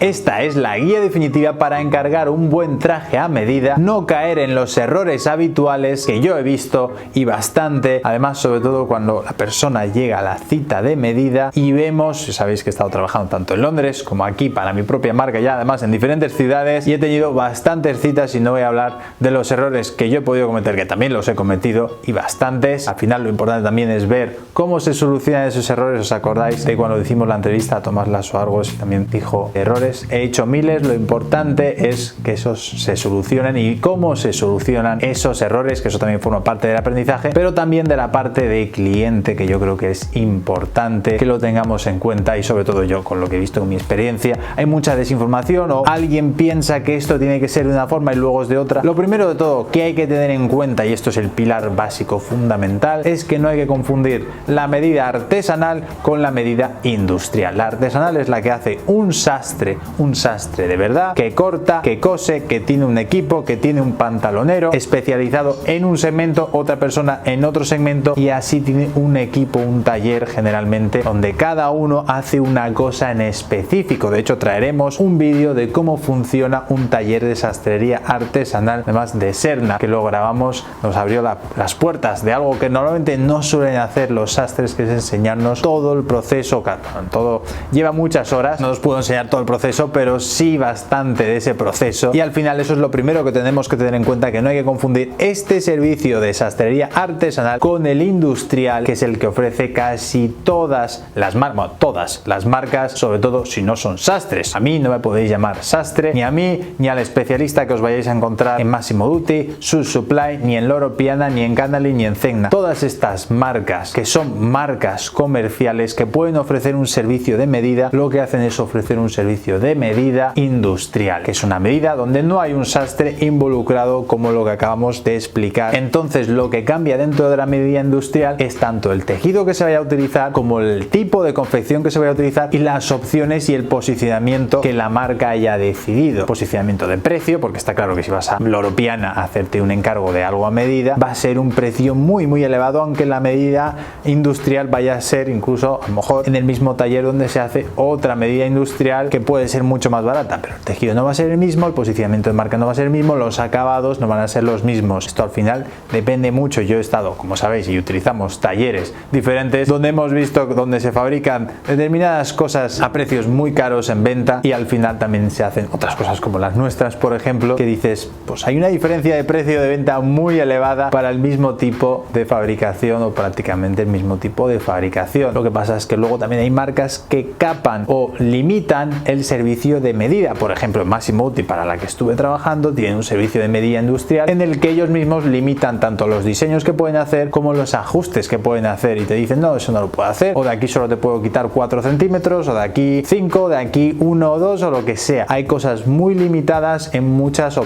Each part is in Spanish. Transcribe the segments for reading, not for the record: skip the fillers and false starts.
Esta es la guía definitiva para encargar un buen traje a medida, no caer en los errores habituales que yo he visto y bastante, además sobre todo cuando la persona llega a la cita de medida y vemos, sabéis que he estado trabajando tanto en Londres como aquí para mi propia marca y además en diferentes ciudades y he tenido bastantes citas y no voy a hablar de los errores que yo he podido cometer, que también los he cometido y bastantes. Al final lo importante también es ver cómo se solucionan esos errores. ¿Os acordáis de cuando hicimos la entrevista a Tomás Lasso Argos? También dijo errores. He hecho miles, lo importante es que esos se solucionen y cómo se solucionan esos errores, que eso también forma parte del aprendizaje, pero también de la parte de cliente, que yo creo que es importante que lo tengamos en cuenta y sobre todo yo, con lo que he visto en mi experiencia, hay mucha desinformación o alguien piensa que esto tiene que ser de una forma y luego es de otra. Lo primero de todo que hay que tener en cuenta, y esto es el pilar básico fundamental, es que no hay que confundir la medida artesanal con la medida industrial. La artesanal es la que hace un sastre de verdad, que corta, que cose, que tiene un equipo, que tiene un pantalonero especializado en un segmento, otra persona en otro segmento y así tiene un equipo, un taller generalmente donde cada uno hace una cosa en específico. De hecho traeremos un vídeo de cómo funciona un taller de sastrería artesanal, además de Serna, que lo grabamos, nos abrió las puertas de algo que normalmente no suelen hacer los sastres, que es enseñarnos todo el proceso. Todo lleva muchas horas, no os puedo enseñar todo el proceso, pero sí bastante de ese proceso y al final eso es lo primero que tenemos que tener en cuenta, que no hay que confundir este servicio de sastrería artesanal con el industrial, que es el que ofrece casi todas las marcas, bueno, todas las marcas, sobre todo si no son sastres. A mí no me podéis llamar sastre, ni a mí, ni al especialista que os vayáis a encontrar en Massimo Dutti, Sus Supply, ni en Loro Piana, ni en Canali, ni en Zegna. Todas estas marcas, que son marcas comerciales que pueden ofrecer un servicio de medida, lo que hacen es ofrecer un servicio de medida industrial, que es una medida donde no hay un sastre involucrado como lo que acabamos de explicar. Entonces lo que cambia dentro de la medida industrial es tanto el tejido que se vaya a utilizar como el tipo de confección que se vaya a utilizar y las opciones y el posicionamiento que la marca haya decidido. Posicionamiento de precio, porque está claro que si vas a Loro Piana a hacerte un encargo de algo a medida va a ser un precio muy elevado, aunque la medida industrial vaya a ser incluso a lo mejor en el mismo taller donde se hace otra medida industrial que puede ser mucho más barata, pero el tejido no va a ser el mismo, el posicionamiento de marca no va a ser el mismo, los acabados no van a ser los mismos. Esto al final depende mucho. Yo he estado, como sabéis, y utilizamos talleres diferentes donde hemos visto donde se fabrican determinadas cosas a precios muy caros en venta y al final también se hacen otras cosas como las nuestras, por ejemplo, que dices, pues hay una diferencia de precio de venta muy elevada para el mismo tipo de fabricación o prácticamente el mismo tipo de fabricación. Lo que pasa es que luego también hay marcas que capan o limitan el servicio de medida. Por ejemplo, Massimo Dutti, para la que estuve trabajando, tiene un servicio de medida industrial en el que ellos mismos limitan tanto los diseños que pueden hacer como los ajustes que pueden hacer y te dicen, no, eso no lo puedo hacer, o de aquí solo te puedo quitar 4 centímetros, o de aquí 5, de aquí 1 o 2 o lo que sea. Hay cosas muy limitadas en muchas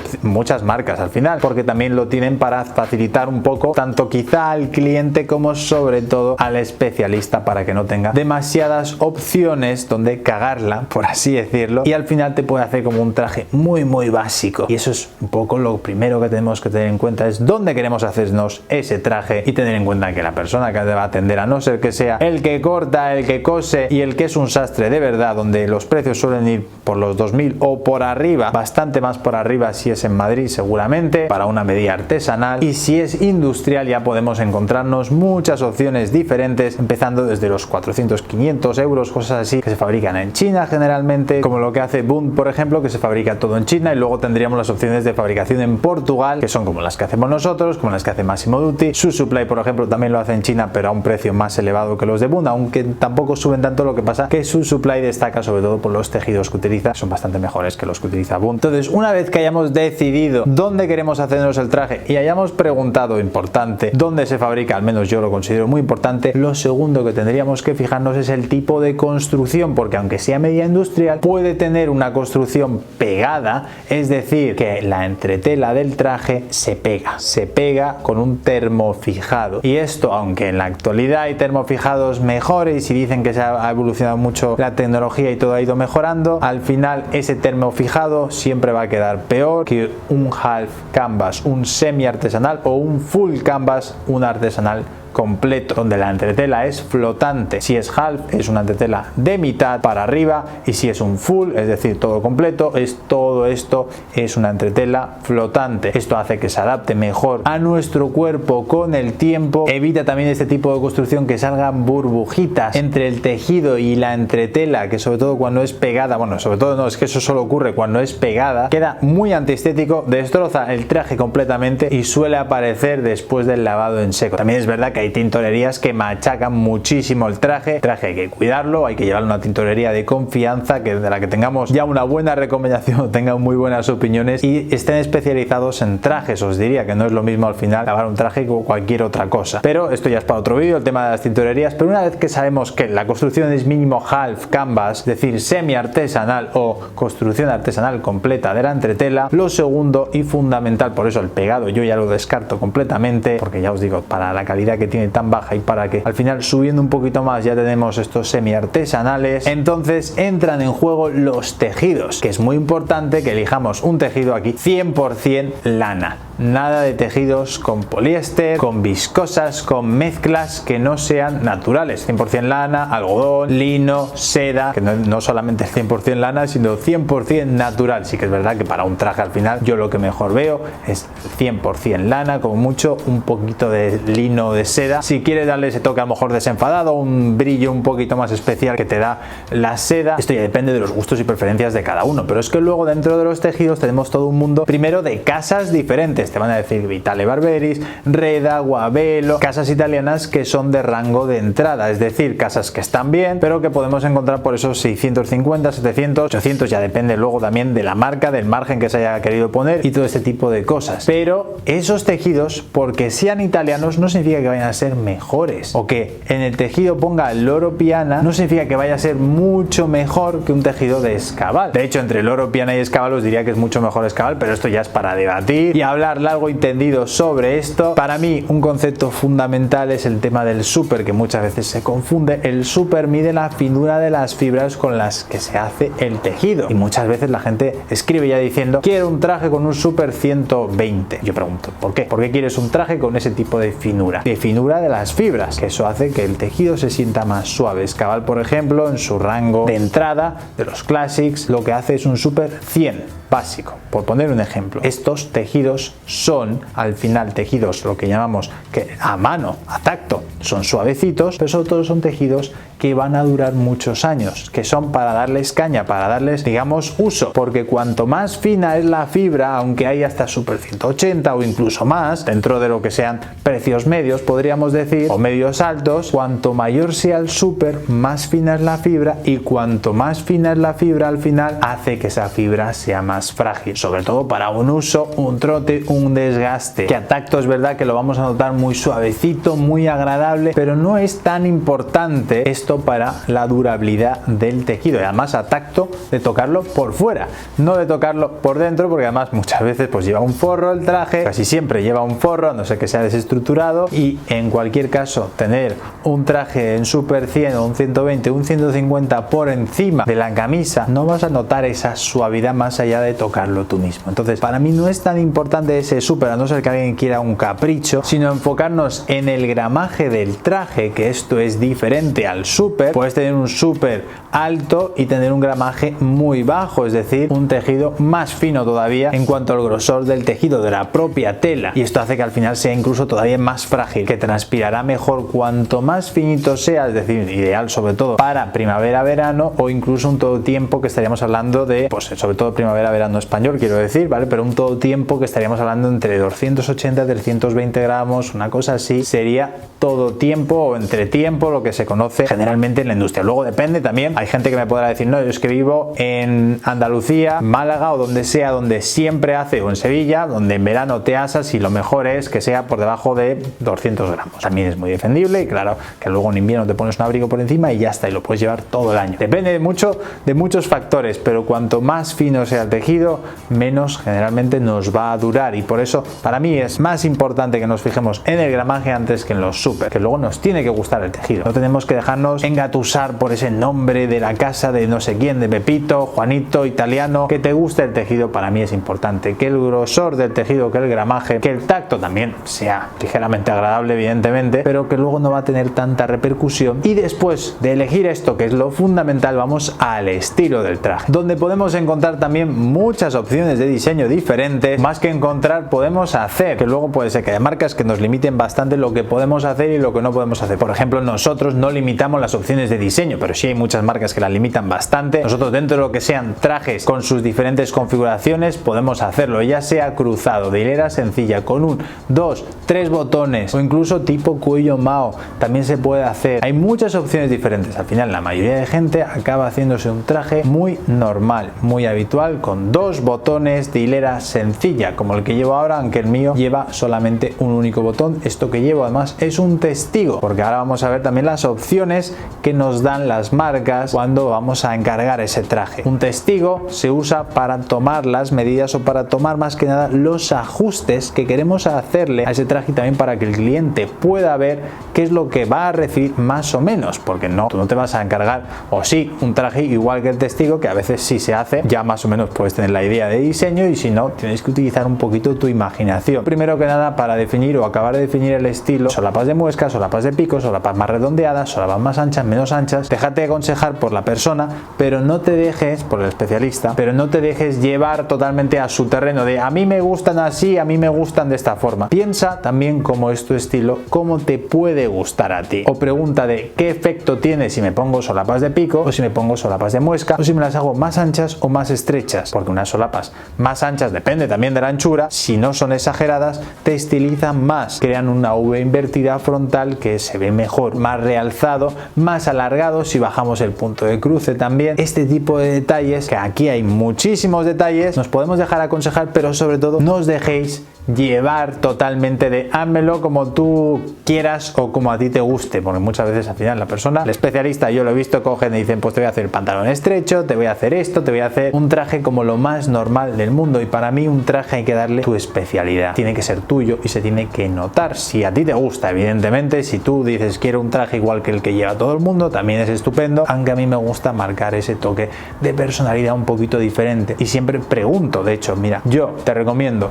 marcas al final, porque también lo tienen para facilitar un poco tanto quizá al cliente como sobre todo al especialista, para que no tenga demasiadas opciones donde cagarla, por así decirlo, y al final te puede hacer como un traje muy básico. Y eso es un poco lo primero que tenemos que tener en cuenta, es dónde queremos hacernos ese traje y tener en cuenta que la persona que te va a atender, a no ser que sea el que corta, el que cose y el que es un sastre de verdad, donde los precios suelen ir por los 2000 o por arriba, bastante más por arriba si es en Madrid seguramente, para una medida artesanal, y si es industrial ya podemos encontrarnos muchas opciones diferentes, empezando desde los 400, 500 euros, cosas así, que se fabrican en China generalmente, como lo que hace Bund, por ejemplo, que se fabrica todo en China, y luego tendríamos las opciones de fabricación en Portugal, que son como las que hacemos nosotros, como las que hace Massimo Dutti. Sus Supply, por ejemplo, también lo hace en China, pero a un precio más elevado que los de Bund, aunque tampoco suben tanto. Lo que pasa que Sus Supply destaca sobre todo por los tejidos que utiliza, son bastante mejores que los que utiliza Bund. Entonces, una vez que hayamos decidido dónde queremos hacernos el traje y hayamos preguntado, importante, dónde se fabrica, al menos yo lo considero muy importante, lo segundo que tendríamos que fijarnos es el tipo de construcción, porque aunque sea medida industrial, puede tener una construcción pegada, es decir, que la entretela del traje se pega con un termofijado. Y esto, aunque en la actualidad hay termofijados mejores y dicen que se ha evolucionado mucho la tecnología y todo ha ido mejorando, al final ese termofijado siempre va a quedar peor que un half canvas, un semi artesanal, o un full canvas, un artesanal completo, donde la entretela es flotante. Si es half, es una entretela de mitad para arriba, y si es un full, es decir, todo completo, es todo esto, es una entretela flotante. Esto hace que se adapte mejor a nuestro cuerpo con el tiempo, evita también este tipo de construcción que salgan burbujitas entre el tejido y la entretela, que sobre todo cuando es pegada, bueno, sobre todo no, es que eso solo ocurre cuando es pegada, queda muy antiestético, destroza el traje completamente y suele aparecer después del lavado en seco. También es verdad que hay tintorerías que machacan muchísimo el traje hay que cuidarlo, hay que llevarlo a una tintorería de confianza, que de la que tengamos ya una buena recomendación, tengan muy buenas opiniones y estén especializados en trajes. Os diría que no es lo mismo al final lavar un traje que cualquier otra cosa, pero esto ya es para otro vídeo, el tema de las tintorerías. Pero una vez que sabemos que la construcción es mínimo half canvas, es decir, semi artesanal o construcción artesanal completa de la entretela, lo segundo y fundamental, por eso el pegado yo ya lo descarto completamente, porque ya os digo, para la calidad que tiene tan baja y para que al final subiendo un poquito más ya tenemos estos semi artesanales, entonces entran en juego los tejidos, que es muy importante que elijamos un tejido aquí 100% lana. Nada de tejidos con poliéster, con viscosas, con mezclas que no sean naturales. 100% lana, algodón, lino, seda, que no solamente es 100% lana, sino 100% natural. Sí que es verdad que para un traje al final yo lo que mejor veo es 100% lana, como mucho un poquito de lino, de seda. Si quieres darle ese toque a lo mejor desenfadado, un brillo un poquito más especial que te da la seda, esto ya depende de los gustos y preferencias de cada uno. Pero es que luego dentro de los tejidos tenemos todo un mundo primero de casas diferentes. Te van a decir Vitale Barberis, Reda, Guavelo, casas italianas que son de rango de entrada, es decir, casas que están bien, pero que podemos encontrar por esos 650, 700, 800, ya depende luego también de la marca, del margen que se haya querido poner y todo este tipo de cosas. Pero esos tejidos, porque sean italianos, no significa que vayan a ser mejores, o que en el tejido ponga Loro Piana, no significa que vaya a ser mucho mejor que un tejido de Escabal. De hecho, entre Loro Piana y Escabal os diría que es mucho mejor Escabal, pero esto ya es para debatir y hablar largo y tendido sobre esto. Para mí un concepto fundamental es el tema del súper, que muchas veces se confunde. El súper mide la finura de las fibras con las que se hace el tejido, y muchas veces la gente escribe ya diciendo quiero un traje con un súper 120. Yo pregunto, ¿por qué? ¿Por qué quieres un traje con ese tipo de finura? De finura de las fibras, que eso hace que el tejido se sienta más suave. Escabal, por ejemplo, en su rango de entrada de los Classics, lo que hace es un súper 100 básico, por poner un ejemplo. Estos tejidos son al final tejidos, lo que llamamos que a mano, a tacto, son suavecitos, pero sobre todo son tejidos que van a durar muchos años, que son para darles caña, para darles, digamos, uso, porque cuanto más fina es la fibra, aunque hay hasta super 180 o incluso más, dentro de lo que sean precios medios, podríamos decir, o medios altos, cuanto mayor sea el súper, más fina es la fibra, y cuanto más fina es la fibra al final, hace que esa fibra sea más frágil, sobre todo para un uso, un trote, un desgaste, que a tacto es verdad que lo vamos a notar muy suavecito, muy agradable, pero no es tan importante esto para la durabilidad del tejido, y además a tacto de tocarlo por fuera, no de tocarlo por dentro, porque además muchas veces pues lleva un forro el traje, casi siempre lleva un forro, a no ser que sea desestructurado, y en cualquier caso tener un traje en super 100 o un 120, un 150 por encima de la camisa, no vas a notar esa suavidad más allá de tocarlo tú mismo. Entonces para mí no es tan importante ese súper, a no ser que alguien quiera un capricho, sino enfocarnos en el gramaje del traje, que esto es diferente al súper. Puedes tener un súper alto y tener un gramaje muy bajo, es decir, un tejido más fino todavía en cuanto al grosor del tejido de la propia tela, y esto hace que al final sea incluso todavía más frágil, que transpirará mejor cuanto más finito sea, es decir, ideal sobre todo para primavera-verano, o incluso un todo tiempo, que estaríamos hablando de, pues sobre todo primavera-verano español, quiero decir, ¿vale? Pero un todo tiempo que estaríamos hablando entre 280 y 320 gramos, una cosa así, sería todo tiempo o entretiempo, lo que se conoce generalmente en la industria. Luego depende también, hay gente que me podrá decir, no, yo es que vivo en Andalucía, Málaga o donde sea, donde siempre hace, o en Sevilla, donde en verano te asas y lo mejor es que sea por debajo de 200 gramos. También es muy defendible, y claro que luego en invierno te pones un abrigo por encima y ya está, y lo puedes llevar todo el año. Depende de muchos factores, pero cuanto más fino sea el tejido, menos generalmente nos va a durar, y por eso para mí es más importante que nos fijemos en el gramaje antes que en los súper, que luego nos tiene que gustar el tejido. No tenemos que dejarnos dejarnos engatusar por ese nombre de la casa de no sé quién, de Pepito, Juanito, italiano. Que te guste el tejido para mí es importante, que el grosor del tejido, que el gramaje, que el tacto también sea ligeramente agradable, evidentemente, pero que luego no va a tener tanta repercusión. Y después de elegir esto, que es lo fundamental, vamos al estilo del traje, donde podemos encontrar también muchas opciones de diseño diferentes. Más que encontrar, podemos hacer, que luego puede ser que haya marcas que nos limiten bastante lo que podemos hacer y lo que no podemos hacer. Por ejemplo, nosotros no limitamos las opciones de diseño, pero sí hay muchas marcas que las limitan bastante. Nosotros, dentro de lo que sean trajes con sus diferentes configuraciones, podemos hacerlo, ya sea cruzado, de hilera sencilla, con un, 2, 3 botones, o incluso tipo cuello Mao, también se puede hacer. Hay muchas opciones diferentes. Al final, la mayoría de gente acaba haciéndose un traje muy normal, muy habitual, con 2 botones de hilera sencilla, como el que llevo ahora, aunque el mío lleva solamente un único botón. Esto que llevo además es un testigo, porque ahora vamos a ver también las opciones que nos dan las marcas cuando vamos a encargar ese traje. Un testigo se usa para tomar las medidas o para tomar más que nada los ajustes que queremos hacerle a ese traje, y también para que el cliente pueda ver qué es lo que va a recibir más o menos, porque tú no te vas a encargar, o sí, un traje igual que el testigo, que a veces sí se hace, ya más o menos puedes tener la idea de diseño, y si no, tienes que utilizar un poquito tu imaginación. Primero que nada, para definir o acabar de definir el estilo, solapas de muesca, solapas de pico, solapas más redondeadas, solapas más anchas, menos anchas. Déjate aconsejar por la persona, pero no te dejes, por el especialista, pero no te dejes llevar totalmente a su terreno de a mí me gustan así, a mí me gustan de esta forma. Piensa también cómo es tu estilo, cómo te puede gustar a ti, o pregunta de qué efecto tiene si me pongo solapas de pico o si me pongo solapas de muesca, o si me las hago más anchas o más estrechas, porque unas solapas más anchas, depende también de la anchura, si no son exageradas, te estilizan más, crean una V invertida frontal que se ve mejor, más realzado, más alargado si bajamos el punto de cruce también. Este tipo de detalles, que aquí hay muchísimos detalles, nos podemos dejar aconsejar, pero sobre todo no os dejéis llevar totalmente de házmelo como tú quieras o como a ti te guste, porque muchas veces al final la persona, el especialista, yo lo he visto, cogen y dicen pues te voy a hacer el pantalón estrecho, te voy a hacer esto, te voy a hacer un traje como lo más normal del mundo, y para mí un traje hay que darle tu especialidad, tiene que ser tuyo y se tiene que notar. Si a ti te gusta, evidentemente, si tú dices quiero un traje igual que el que lleva todo el mundo, también es estupendo, aunque a mí me gusta marcar ese toque de personalidad un poquito diferente. Y siempre pregunto, de hecho, mira, yo te recomiendo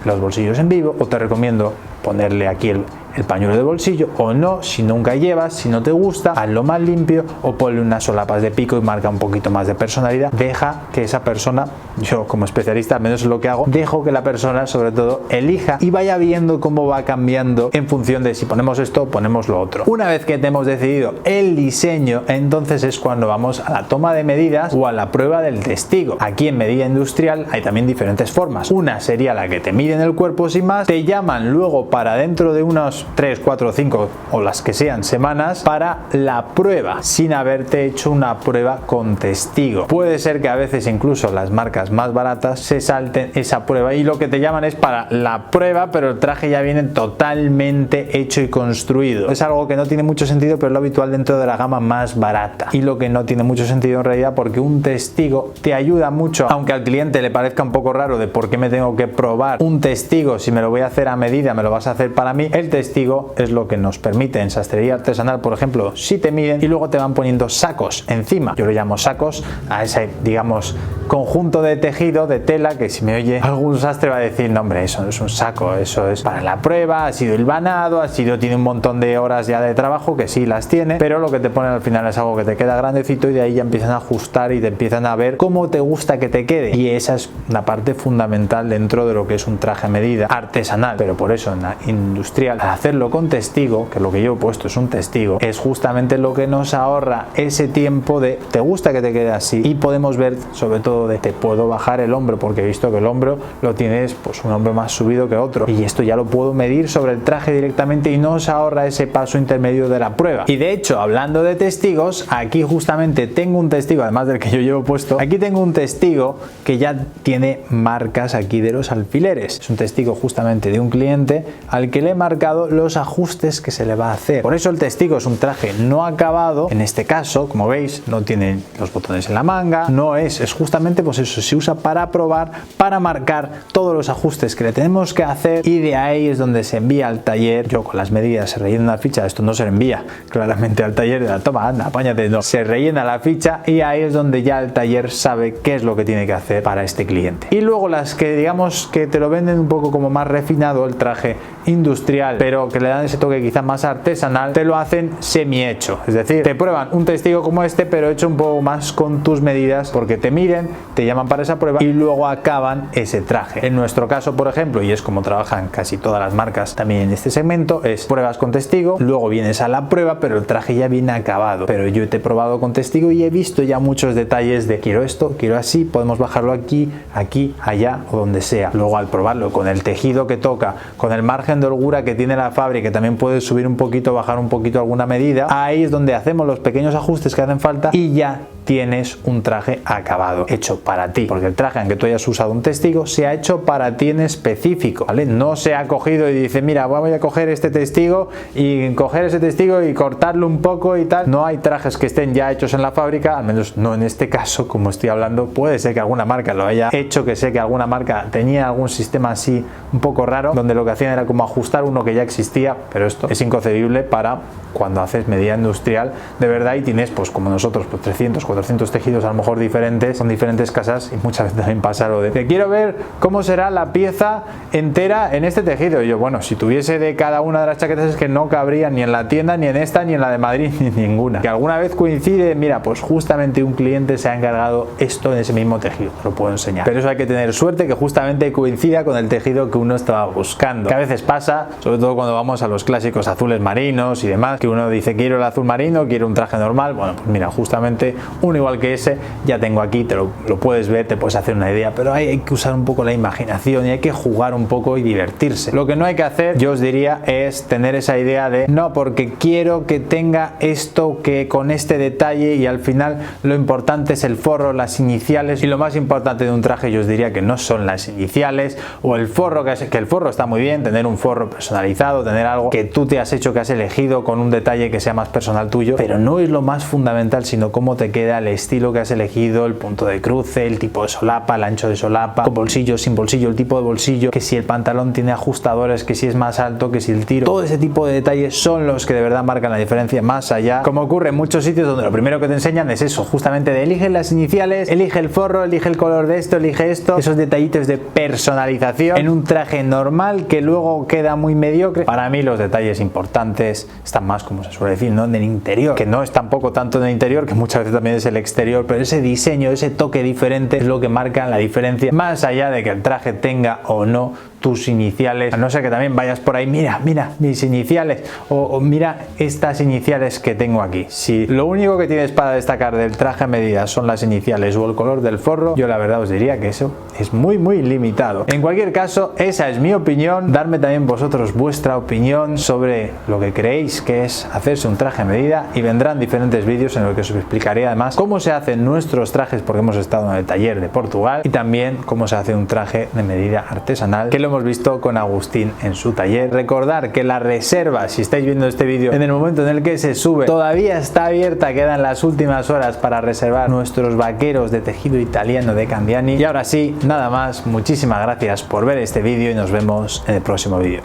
los bolsillos en vivo, o te recomiendo ponerle aquí el pañuelo de bolsillo, o no, si nunca llevas, si no te gusta, hazlo más limpio, o ponle unas solapas de pico y marca un poquito más de personalidad. Deja que esa persona, yo como especialista al menos es lo que hago, dejo que la persona sobre todo elija y vaya viendo cómo va cambiando en función de si ponemos esto o ponemos lo otro. Una vez que te hemos decidido el diseño, entonces es cuando vamos a la toma de medidas o a la prueba del testigo. Aquí en medida industrial hay también diferentes formas. Una sería la que te miden el cuerpo sin más, te llaman luego para dentro de unos 3, 4, 5 o las que sean semanas para la prueba, sin haberte hecho una prueba con testigo. Puede ser que a veces incluso las marcas más baratas se salten esa prueba y lo que te llaman es para la prueba, pero el traje ya viene totalmente hecho y construido. Es algo que no tiene mucho sentido, pero es lo habitual dentro de la gama más barata, y lo que no tiene mucho sentido en realidad, porque un testigo te ayuda mucho, aunque al cliente le parezca un poco raro de por qué me tengo que probar un testigo si me lo voy a hacer a medida, me lo vas a hacer para mí. El testigo es lo que nos permite en sastrería artesanal, por ejemplo, si te miden y luego te van poniendo sacos encima. Yo lo llamo sacos a ese, digamos, conjunto de tejido, de tela, que si me oye algún sastre va a decir, no hombre, eso no es un saco, eso es para la prueba, ha sido hilvanado, tiene un montón de horas ya de trabajo, que sí las tiene, pero lo que te ponen al final es algo que te queda grandecito, y de ahí ya empiezan a ajustar y te empiezan a ver cómo te gusta que te quede, y esa es una parte fundamental dentro de lo que es un traje a medida artesanal. Pero por eso en la industrial, al hacerlo con testigo, que lo que yo he puesto es un testigo, es justamente lo que nos ahorra ese tiempo de te gusta que te quede así, y podemos ver sobre todo de te puedo bajar el hombro, porque he visto que el hombro lo tienes pues un hombro más subido que otro, y esto ya lo puedo medir sobre el traje directamente y nos ahorra ese paso intermedio de la prueba. Y de hecho, hablando de testigos, aquí justamente tengo un testigo, además del que yo llevo puesto, aquí tengo un testigo que ya tiene marcas aquí de los alfileres. Es un testigo justamente de un cliente al que le he marcado los ajustes que se le va a hacer. Por eso el testigo es un traje no acabado. En este caso, como veis, no tiene los botones en la manga, no es justamente pues eso, se usa para probar, para marcar todos los ajustes que le tenemos que hacer, y de ahí es donde se envía al taller. Yo con las medidas se rellena la ficha, esto no se envía claramente al taller, de la toma, anda, apáñate, no, se rellena la ficha y ahí es donde ya el taller sabe qué es lo que tiene que hacer para este cliente. Y luego las que digamos que te lo venden un poco como más refinado, el traje industrial, pero que le dan ese toque quizás más artesanal, te lo hacen semi hecho, es decir, te prueban un testigo como este pero hecho un poco más con tus medidas, porque te miden, te llaman para esa prueba y luego acaban ese traje. En nuestro caso, por ejemplo, y es como trabajan casi todas las marcas también en este segmento, es pruebas con testigo, luego vienes a la prueba pero el traje ya viene acabado. Pero yo te he probado con testigo y he visto ya muchos detalles de quiero esto, quiero así, podemos bajarlo aquí, aquí, allá o donde sea. Luego al probarlo con el tejido que toca, con el margen de holgura que tiene la fábrica, que también puedes subir un poquito, bajar un poquito alguna medida, ahí es donde hacemos los pequeños ajustes que hacen falta y ya tienes un traje acabado, hecho para ti, porque el traje, aunque tú hayas usado un testigo, se ha hecho para ti en específico, ¿vale? No se ha cogido y dice, mira, voy a coger este testigo y coger ese testigo y cortarlo un poco y tal. No hay trajes que estén ya hechos en la fábrica, al menos no en este caso, como estoy hablando. Puede ser que alguna marca lo haya hecho, que sé que alguna marca tenía algún sistema así un poco raro, donde lo que hacían era como ajustar uno que ya existía, pero esto es inconcebible para cuando haces medida industrial de verdad y tienes, pues como nosotros, pues 300, 400 tejidos a lo mejor diferentes, con diferentes casas, y muchas veces también pasa lo de que quiero ver cómo será la pieza entera en este tejido. Y yo, bueno, si tuviese de cada una de las chaquetas es que no cabría ni en la tienda, ni en esta, ni en la de Madrid, ni ninguna. Que alguna vez coincide, mira, pues justamente un cliente se ha encargado esto en ese mismo tejido, te lo puedo enseñar. Pero eso hay que tener suerte que justamente coincida con el tejido que uno estaba buscando. Que a veces pasa, sobre todo cuando vamos a los clásicos azules marinos y demás, que uno dice quiero el azul marino, quiero un traje normal. Bueno, pues mira, justamente uno igual que ese ya tengo aquí, te lo puedes ver, te puedes hacer una idea, pero hay que usar un poco la imaginación y hay que jugar un poco y divertirse. Lo que no hay que hacer, yo os diría, es tener esa idea de no, porque quiero que tenga esto que con este detalle, y al final lo importante es el forro, las iniciales, y lo más importante de un traje yo os diría que no son las iniciales o el forro, que el forro está muy bien, tener un forro personalizado, tener algo que tú te has hecho, que has elegido con un detalle que sea más personal tuyo, pero no es lo más fundamental, sino cómo te queda el estilo que has elegido, el punto de cruce, el tipo de solapa, el ancho de solapa, con bolsillo, sin bolsillo, el tipo de bolsillo, que si el pantalón tiene ajustadores, que si es más alto, que si el tiro, todo ese tipo de detalles son los que de verdad marcan la diferencia, más allá, como ocurre en muchos sitios donde lo primero que te enseñan es eso, justamente de elige las iniciales, elige el forro, elige el color de esto, elige esto, esos detallitos de personalización en un traje normal que luego queda muy mediocre. Para mí los detalles importantes están más, como se suele decir, ¿no?, en el interior, que no es tampoco tanto en el interior, que muchas veces también es el exterior, pero ese diseño, ese toque diferente es lo que marca la diferencia, más allá de que el traje tenga o no tus iniciales, a no ser que también vayas por ahí, mira mis iniciales, o mira estas iniciales que tengo aquí. Si lo único que tienes para destacar del traje a medida son las iniciales o el color del forro, yo la verdad os diría que eso es muy limitado. En cualquier caso, esa es mi opinión. Darme también vosotros vuestra opinión sobre lo que creéis que es hacerse un traje a medida, y vendrán diferentes vídeos en los que os explicaré además cómo se hacen nuestros trajes, porque hemos estado en el taller de Portugal, y también cómo se hace un traje de medida artesanal, que lo hemos visto con Agustín en su taller. Recordar que la reserva, si estáis viendo este vídeo en el momento en el que se sube, todavía está abierta, quedan las últimas horas para reservar nuestros vaqueros de tejido italiano de Candiani. Y ahora sí, nada más, muchísimas gracias por ver este vídeo y nos vemos en el próximo vídeo.